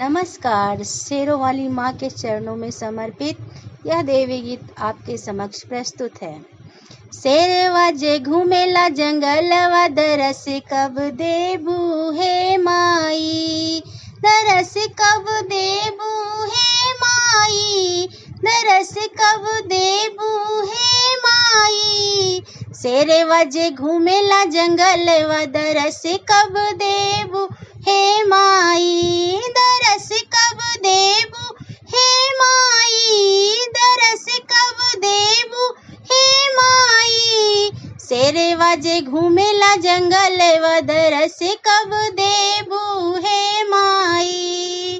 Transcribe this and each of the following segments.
नमस्कार। शेरों वाली माँ के चरणों में समर्पित यह देवी गीत आपके समक्ष प्रस्तुत है। शेरवा जे घूमेला जंगलवा दरस कब देबू हे माई, दरस कब देबू हे माई, दरस कब देबू हे माई। शेरवा जे घूमेला जंगलवा दरस कब देबू हे माई, दरस कब देबू हे माई, दरस कब देबू हे माई। शेरवा जे घूमेला जंगलवा दरस कब देबू हे माई।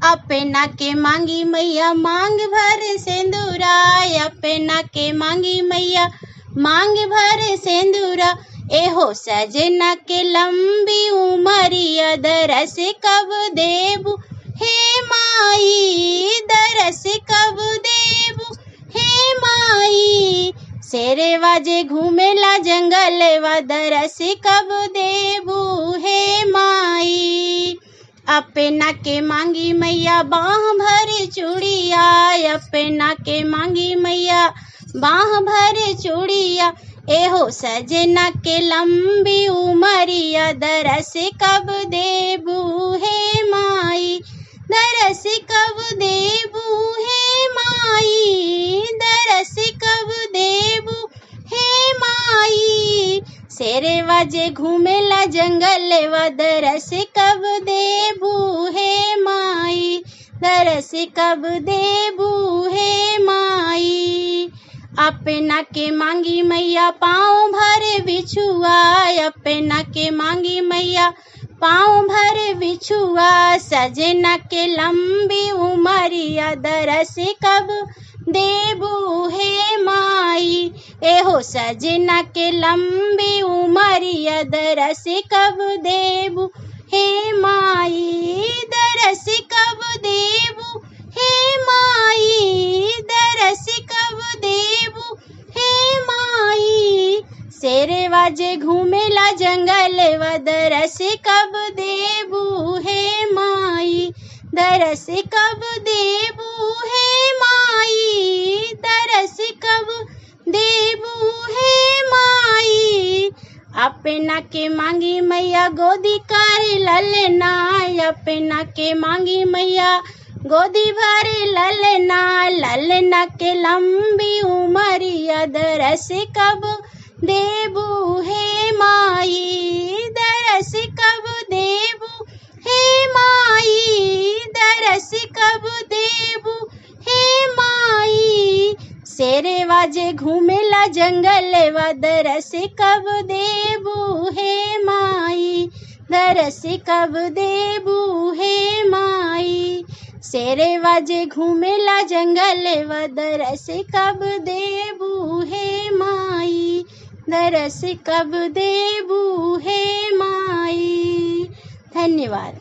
अपना के मांगी मैया मांग भर सिंदूरा, अपना के मांगी मैया मांग भर सिंदूरा। एहो सजना के लंबी उमरिया दरस कब देबू हे माई, दरस कब देबू हे माई। शेरवा जे घूमेला जंगलवा दरस कब देबू हे माई। अपना के मांगी मैया बाह भर चूड़िया, अपना के मांगी मैया बाह भर चूड़िया। एहो सजना के लंबी उमरिया दरस कब देबू हे माई, दरस कब देबू हे माई, दरस कब देबू हे माई। शेरवा जे घूमेला जंगलवा दरस कब देबू हे माई, दरस कब देबू हे माई। अपना के मांगी मैया पाँव भर बिछुआ, अपना के मांगी मैया पाँव भर बिछुआ। सजना के लंबी उमरिया दरस कब देबू हे माई। एहो सजना के लंबी उमरिया दरस कब देबू हे माई, दरस कब देबू हे माई, दरस कब देबू हे माई। शेरवा जे घूमेला जंगलवा दरस कब देबू हे माई, दरस कब देबू हे माई, दरस कब देबू हे माई। अपना के मांगी मैया गोदी कर ललना, अपना के मांगी मैया गोदी भर ललना। ललना के लंबी उमरिया दरस कब देबू हे माई, दरस कब देबू हे माई, दरस कब देबू हे माई। शेरवा जे घूमेला जंगलवा दरस कब देबू हे माई, दरस कब देबू हे माई। शेरवा जे घूमेला जंगलवा दरस कब देबू हे माई, दरस कब देबू हे माई। धन्यवाद।